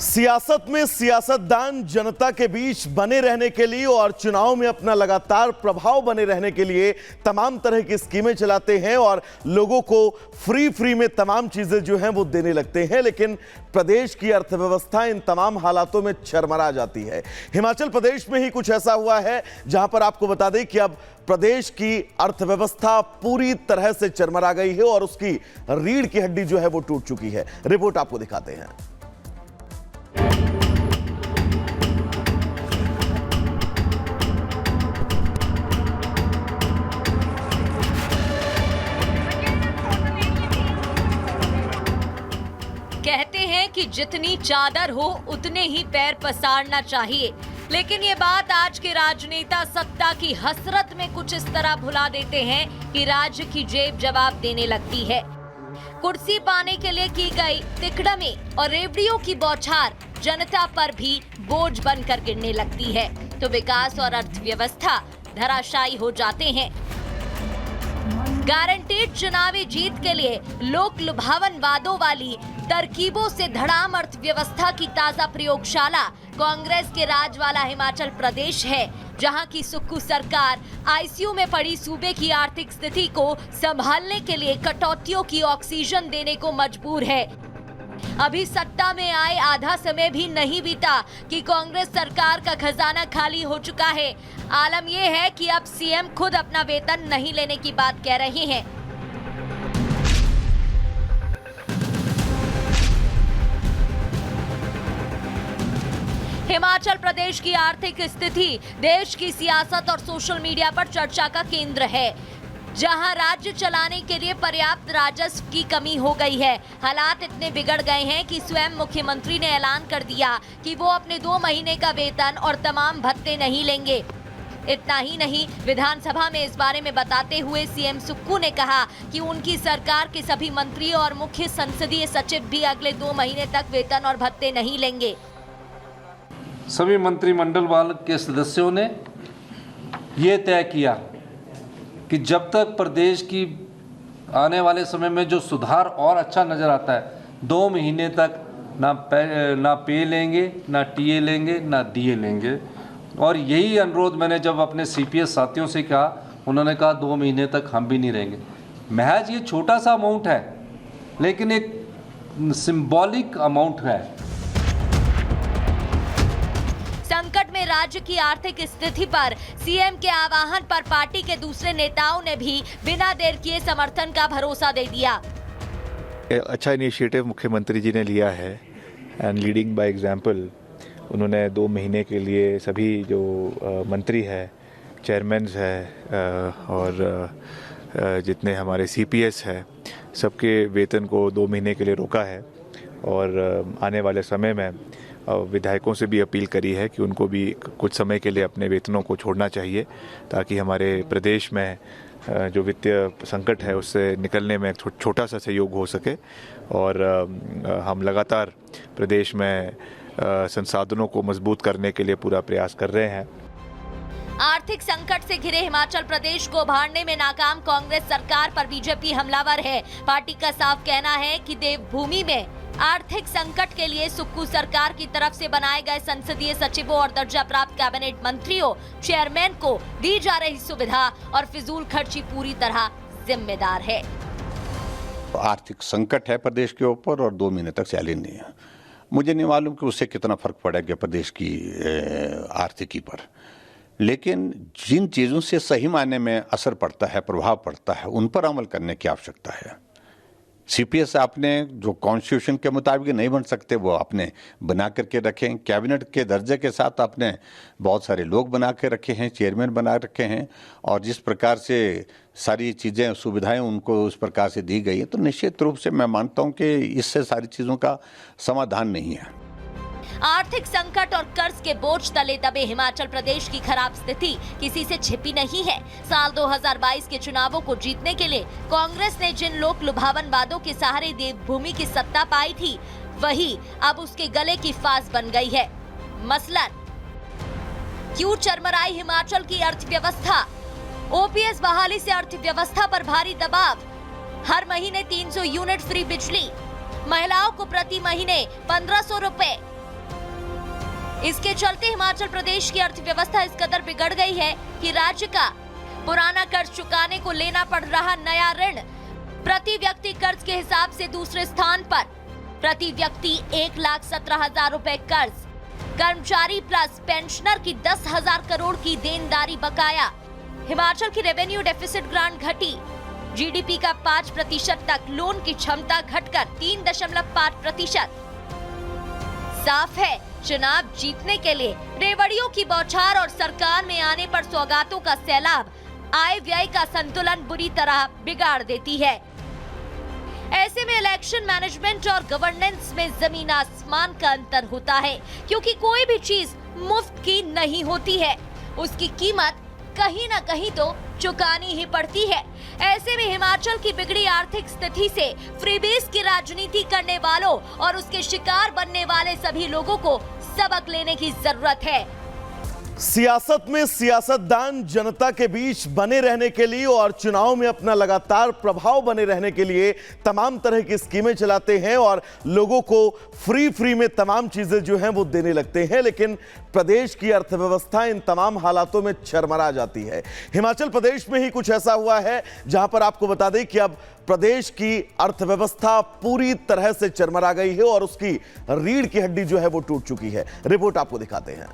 सियासत में सियासतदान जनता के बीच बने रहने के लिए और चुनाव में अपना लगातार प्रभाव बने रहने के लिए तमाम तरह की स्कीमें चलाते हैं और लोगों को फ्री में तमाम चीजें जो हैं वो देने लगते हैं। लेकिन प्रदेश की अर्थव्यवस्था इन तमाम हालातों में चरमरा जाती है। हिमाचल प्रदेश में ही कुछ ऐसा हुआ है जहां पर आपको बता दें कि अब प्रदेश की अर्थव्यवस्था पूरी तरह से चरमरा गई है और उसकी रीढ़ की हड्डी जो है वो टूट चुकी है। रिपोर्ट आपको दिखाते हैं। कहते हैं कि जितनी चादर हो उतने ही पैर पसारना चाहिए, लेकिन ये बात आज के राजनेता सत्ता की हसरत में कुछ इस तरह भुला देते हैं कि राज्य की जेब जवाब देने लगती है। कुर्सी पाने के लिए की गई तिकड़मी और रेवड़ियों की बौछार जनता पर भी बोझ बनकर गिरने लगती है, तो विकास और अर्थव्यवस्था धराशायी हो जाते हैं। गारंटीड चुनावी जीत के लिए लोक लुभावन वादों वाली तरकीबों से धड़ाम अर्थव्यवस्था की ताजा प्रयोगशाला कांग्रेस के राज वाला हिमाचल प्रदेश है, जहां की सुक्खू सरकार आईसीयू में पड़ी सूबे की आर्थिक स्थिति को संभालने के लिए कटौतियों की ऑक्सीजन देने को मजबूर है। अभी सत्ता में आए आधा समय भी नहीं बीता कि कांग्रेस सरकार का खजाना खाली हो चुका है। आलम यह है कि अब सीएम खुद अपना वेतन नहीं लेने की बात कह रहे हैं। हिमाचल प्रदेश की आर्थिक स्थिति देश की सियासत और सोशल मीडिया पर चर्चा का केंद्र है, जहां राज्य चलाने के लिए पर्याप्त राजस्व की कमी हो गई है। हालात इतने बिगड़ गए हैं कि स्वयं मुख्यमंत्री ने ऐलान कर दिया कि वो अपने 2 महीने का वेतन और तमाम भत्ते नहीं लेंगे। इतना ही नहीं, विधानसभा में इस बारे में बताते हुए सीएम सुक्खू ने कहा कि उनकी सरकार के सभी मंत्री और मुख्य संसदीय सचिव भी अगले 2 महीने तक वेतन और भत्ते नहीं लेंगे। सभी मंत्रिमंडल वाले के सदस्यों ने ये तय किया कि जब तक प्रदेश की आने वाले समय में जो सुधार और अच्छा नज़र आता है, 2 महीने तक ना पे लेंगे, ना टीए लेंगे, ना डीए लेंगे। और यही अनुरोध मैंने जब अपने सीपीएस साथियों से कहा, उन्होंने कहा 2 महीने तक हम भी नहीं रहेंगे। महज ये छोटा सा अमाउंट है, लेकिन एक सिंबॉलिक अमाउंट है। संकट में राज्य की आर्थिक स्थिति पर सीएम के आह्वान पर पार्टी के दूसरे नेताओं ने भी बिना देर किए समर्थन का भरोसा दे दिया। अच्छा इनिशिएटिव मुख्यमंत्री जी ने लिया है एंड लीडिंग बाय एग्जांपल। उन्होंने 2 महीने के लिए सभी जो मंत्री है, चेयरमैन है और जितने हमारे सीपीएस है, सबके वेतन को 2 महीने के लिए रोका है। और आने वाले समय में विधायकों से भी अपील करी है कि उनको भी कुछ समय के लिए अपने वेतनों को छोड़ना चाहिए, ताकि हमारे प्रदेश में जो वित्तीय संकट है उससे निकलने में छोटा सा सहयोग हो सके। और हम लगातार प्रदेश में संसाधनों को मजबूत करने के लिए पूरा प्रयास कर रहे हैं। आर्थिक संकट से घिरे हिमाचल प्रदेश को उभारने में नाकाम कांग्रेस सरकार पर बीजेपी हमलावर है। पार्टी का साफ कहना है कि देवभूमि में आर्थिक संकट के लिए सुक्खू सरकार की तरफ से बनाए गए संसदीय सचिवों और दर्जा प्राप्त कैबिनेट मंत्रियों, चेयरमैन को दी जा रही सुविधा और फिजूल खर्ची पूरी तरह जिम्मेदार है। आर्थिक संकट है प्रदेश के ऊपर और 2 महीने तक सैलरी नहीं है। मुझे नहीं मालूम कि उससे कितना फर्क पड़ेगा प्रदेश की आर्थिकी पर, लेकिन जिन चीज़ों से सही मायने में असर पड़ता है, प्रभाव पड़ता है, उन पर अमल करने की आवश्यकता है। सीपीएस आपने जो कॉन्स्टिट्यूशन के मुताबिक नहीं बन सकते वो आपने बना करके रखें। कैबिनेट के दर्जे के साथ आपने बहुत सारे लोग बना के रखे हैं, चेयरमैन बना रखे हैं, और जिस प्रकार से सारी चीज़ें सुविधाएं उनको उस प्रकार से दी गई है, तो निश्चित रूप से मैं मानता हूं कि इससे सारी चीज़ों का समाधान नहीं है। आर्थिक संकट और कर्ज के बोझ तले दबे हिमाचल प्रदेश की खराब स्थिति किसी से छिपी नहीं है। साल 2022 के चुनावों को जीतने के लिए कांग्रेस ने जिन लोक लुभावन वादों के सहारे देवभूमि की सत्ता पाई थी, वही अब उसके गले की फांस बन गई है। मसलन क्यों चरमराई हिमाचल की अर्थव्यवस्था? ओपीएस बहाली से अर्थव्यवस्था पर भारी दबाव। हर महीने 300 यूनिट फ्री बिजली, महिलाओं को प्रति महीने 1500 रुपए, इसके चलते हिमाचल प्रदेश की अर्थव्यवस्था इस कदर बिगड़ गई है कि राज्य का पुराना कर्ज चुकाने को लेना पड़ रहा नया ऋण प्रति व्यक्ति कर्ज के हिसाब से दूसरे स्थान पर, प्रति व्यक्ति 1,17,000 रुपए कर्ज, कर्मचारी प्लस पेंशनर की 10,000 करोड़ की देनदारी बकाया, हिमाचल की रेवेन्यू डेफिसिट ग्रांट घटी, जीडीपी का 5% तक लोन की क्षमता घटकर 3.5%। साफ है, चुनाव जीतने के लिए रेवड़ियों की बौछार और सरकार में आने पर सौगातों का सैलाब आय व्यय का संतुलन बुरी तरह बिगाड़ देती है। ऐसे में इलेक्शन मैनेजमेंट और गवर्नेंस में जमीन आसमान का अंतर होता है, क्योंकि कोई भी चीज मुफ्त की नहीं होती है, उसकी कीमत कहीं ना कहीं तो चुकानी ही पड़ती है। ऐसे में हिमाचल की बिगड़ी आर्थिक स्थिति से फ्रीबीज की राजनीति करने वालों और उसके शिकार बनने वाले सभी लोगों को सबक लेने की जरूरत है। सियासत में सियासतदान जनता के बीच बने रहने के लिए और चुनाव में अपना लगातार प्रभाव बने रहने के लिए तमाम तरह की स्कीमें चलाते हैं और लोगों को फ्री में तमाम चीजें जो हैं वो देने लगते हैं, लेकिन प्रदेश की अर्थव्यवस्था इन तमाम हालातों में चरमरा जाती है। हिमाचल प्रदेश में ही कुछ ऐसा हुआ है जहां पर आपको बता दें कि अब प्रदेश की अर्थव्यवस्था पूरी तरह से चरमरा गई है और उसकी रीढ़ की हड्डी जो है वो टूट चुकी है। रिपोर्ट आपको दिखाते हैं।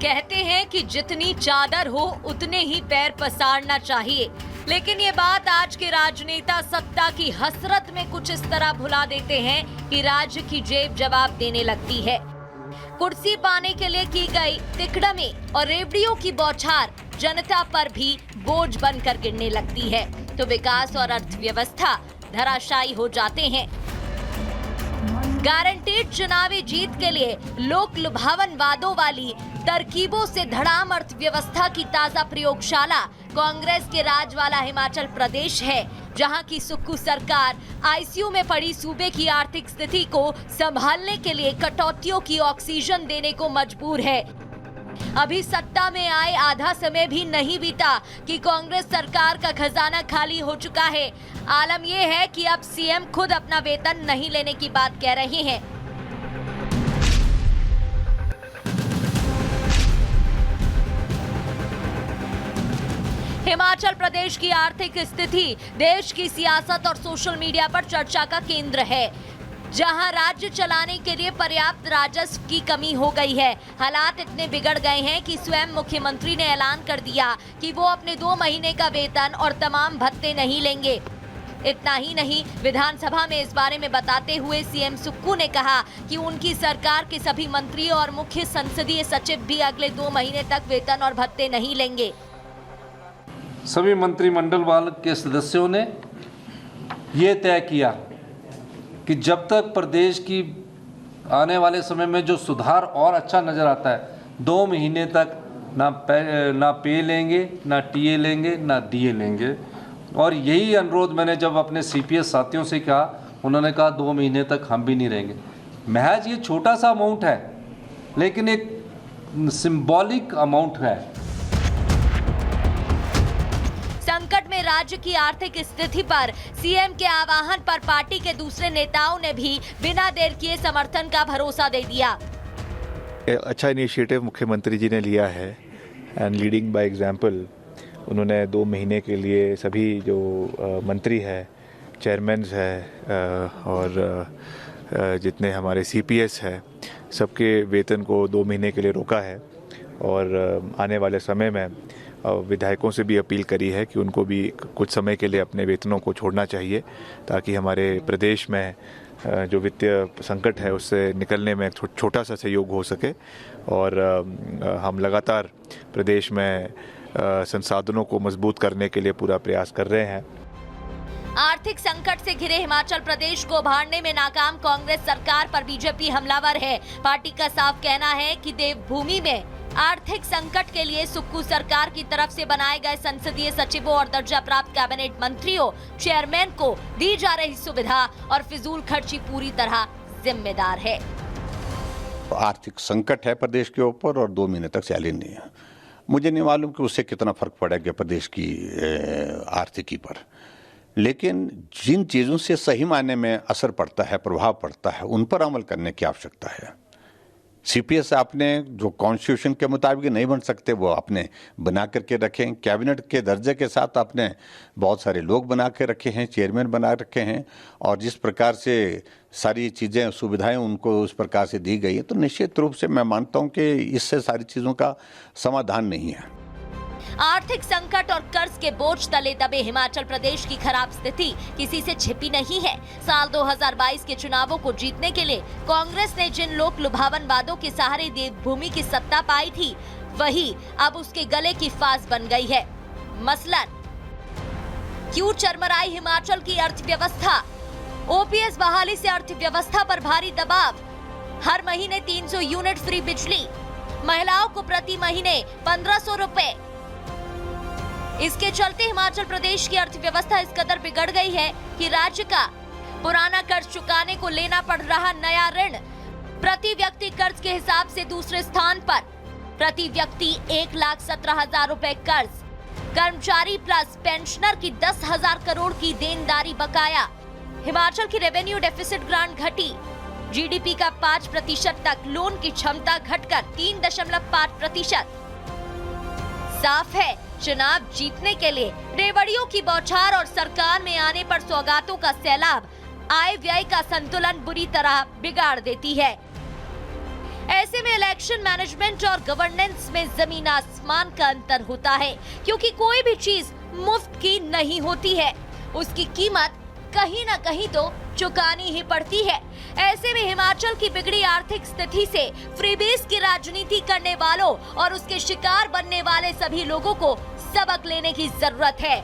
कहते हैं कि जितनी चादर हो उतने ही पैर पसारना चाहिए, लेकिन ये बात आज के राजनेता सत्ता की हसरत में कुछ इस तरह भुला देते हैं कि राज्य की जेब जवाब देने लगती है। कुर्सी पाने के लिए की गई तिकड़मी और रेवड़ियों की बौछार जनता पर भी बोझ बनकर गिरने लगती है, तो विकास और अर्थव्यवस्था धराशायी हो जाते हैं। गारंटीड चुनावी जीत के लिए लोक लुभावन वादों वाली तरकीबों से धड़ाम अर्थव्यवस्था की ताजा प्रयोगशाला कांग्रेस के राज वाला हिमाचल प्रदेश है, जहां की सुक्खू सरकार आईसीयू में पड़ी सूबे की आर्थिक स्थिति को संभालने के लिए कटौतियों की ऑक्सीजन देने को मजबूर है। अभी सत्ता में आए आधा समय भी नहीं बीता कि कांग्रेस सरकार का खजाना खाली हो चुका है। आलम यह है कि अब सीएम खुद अपना वेतन नहीं लेने की बात कह रहे हैं। हिमाचल प्रदेश की आर्थिक स्थिति देश की सियासत और सोशल मीडिया पर चर्चा का केंद्र है, जहां राज्य चलाने के लिए पर्याप्त राजस्व की कमी हो गई है। हालात इतने बिगड़ गए हैं कि स्वयं मुख्यमंत्री ने ऐलान कर दिया कि वो अपने 2 महीने का वेतन और तमाम भत्ते नहीं लेंगे। इतना ही नहीं, विधानसभा में इस बारे में बताते हुए सीएम सुक्खू ने कहा कि उनकी सरकार के सभी मंत्री और मुख्य संसदीय सचिव भी अगले 2 महीने तक वेतन और भत्ते नहीं लेंगे। सभी मंत्रिमंडल वाले के सदस्यों ने ये तय किया कि जब तक प्रदेश की आने वाले समय में जो सुधार और अच्छा नज़र आता है, 2 महीने तक ना पे लेंगे, ना टीए लेंगे, ना डीए लेंगे। और यही अनुरोध मैंने जब अपने सीपीएस साथियों से कहा, उन्होंने कहा 2 महीने तक हम भी नहीं रहेंगे। महज ये छोटा सा अमाउंट है, लेकिन एक सिंबॉलिक अमाउंट है। संकट में राज्य की आर्थिक स्थिति पर सीएम के आह्वान पर पार्टी के दूसरे नेताओं ने भी बिना देर किए समर्थन का भरोसा दे दिया। अच्छा इनिशिएटिव मुख्यमंत्री जी ने लिया है एंड लीडिंग बाय एग्जांपल। उन्होंने 2 महीने के लिए सभी जो मंत्री है, चेयरमैन्स है और जितने हमारे सीपीएस है, सबके वेतन को 2 महीने के लिए रोका है। और आने वाले समय में विधायकों से भी अपील करी है कि उनको भी कुछ समय के लिए अपने वेतनों को छोड़ना चाहिए, ताकि हमारे प्रदेश में जो वित्तीय संकट है उससे निकलने में छोटा सा सहयोग हो सके। और हम लगातार प्रदेश में संसाधनों को मजबूत करने के लिए पूरा प्रयास कर रहे हैं। आर्थिक संकट से घिरे हिमाचल प्रदेश को उभारने में नाकाम कांग्रेस सरकार पर बीजेपी हमलावर है। पार्टी का साफ कहना है कि देवभूमि में आर्थिक संकट के लिए सुक्खू सरकार की तरफ से बनाए गए संसदीय सचिवों और दर्जा प्राप्त कैबिनेट मंत्रियों, चेयरमैन को दी जा रही सुविधा और फिजूल खर्ची पूरी तरह जिम्मेदार है। आर्थिक संकट है प्रदेश के ऊपर और 2 महीने तक सैलरी नहीं है। मुझे नहीं मालूम कि उससे कितना फर्क पड़ेगा प्रदेश की आर्थिकी पर, लेकिन जिन चीज़ों से सही मायने में असर पड़ता है, प्रभाव पड़ता है, उन पर अमल करने की आवश्यकता है। सीपीएस आपने जो कॉन्स्टिट्यूशन के मुताबिक नहीं बन सकते वो आपने बना करके रखें। कैबिनेट के दर्जे के साथ आपने बहुत सारे लोग बना के रखे हैं, चेयरमैन बना रखे हैं, और जिस प्रकार से सारी चीज़ें सुविधाएं उनको उस प्रकार से दी गई है, तो निश्चित रूप से मैं मानता हूं कि इससे सारी चीज़ों का समाधान नहीं है। आर्थिक संकट और कर्ज के बोझ तले दबे हिमाचल प्रदेश की खराब स्थिति किसी से छिपी नहीं है। साल 2022 के चुनावों को जीतने के लिए कांग्रेस ने जिन लोक लुभावन वादों के सहारे देवभूमि की सत्ता पाई थी, वही अब उसके गले की फांस बन गई है। मसलन क्यों चरमराई हिमाचल की अर्थव्यवस्था? ओपीएस बहाली से अर्थव्यवस्था पर भारी दबाव। हर महीने 300 यूनिट फ्री बिजली, महिलाओं को प्रति महीने 1500 रुपए। इसके चलते हिमाचल प्रदेश की अर्थव्यवस्था इस कदर बिगड़ गई है कि राज्य का पुराना कर्ज चुकाने को लेना पड़ रहा नया ऋण। प्रति व्यक्ति कर्ज के हिसाब से दूसरे स्थान पर, प्रति व्यक्ति 1,17,000 रुपए कर्ज। कर्मचारी प्लस पेंशनर की 10,000 करोड़ की देनदारी बकाया। हिमाचल की रेवेन्यू डेफिसिट ग्रांट घटी। जीडीपी का 5% तक लोन की क्षमता घटकर 3.5%। साफ है, चुनाव जीतने के लिए रेवड़ियों की बौछार और सरकार में आने पर सौगातों का सैलाब आय व्यय का संतुलन बुरी तरह बिगाड़ देती है। ऐसे में इलेक्शन मैनेजमेंट और गवर्नेंस में जमीन आसमान का अंतर होता है, क्योंकि कोई भी चीज मुफ्त की नहीं होती है, उसकी कीमत कहीं ना कहीं तो चुकानी ही पड़ती है। ऐसे में हिमाचल की बिगड़ी आर्थिक स्थिति से फ्रीबीज की राजनीति करने वालों और उसके शिकार बनने वाले सभी लोगों को सबक लेने की जरूरत है।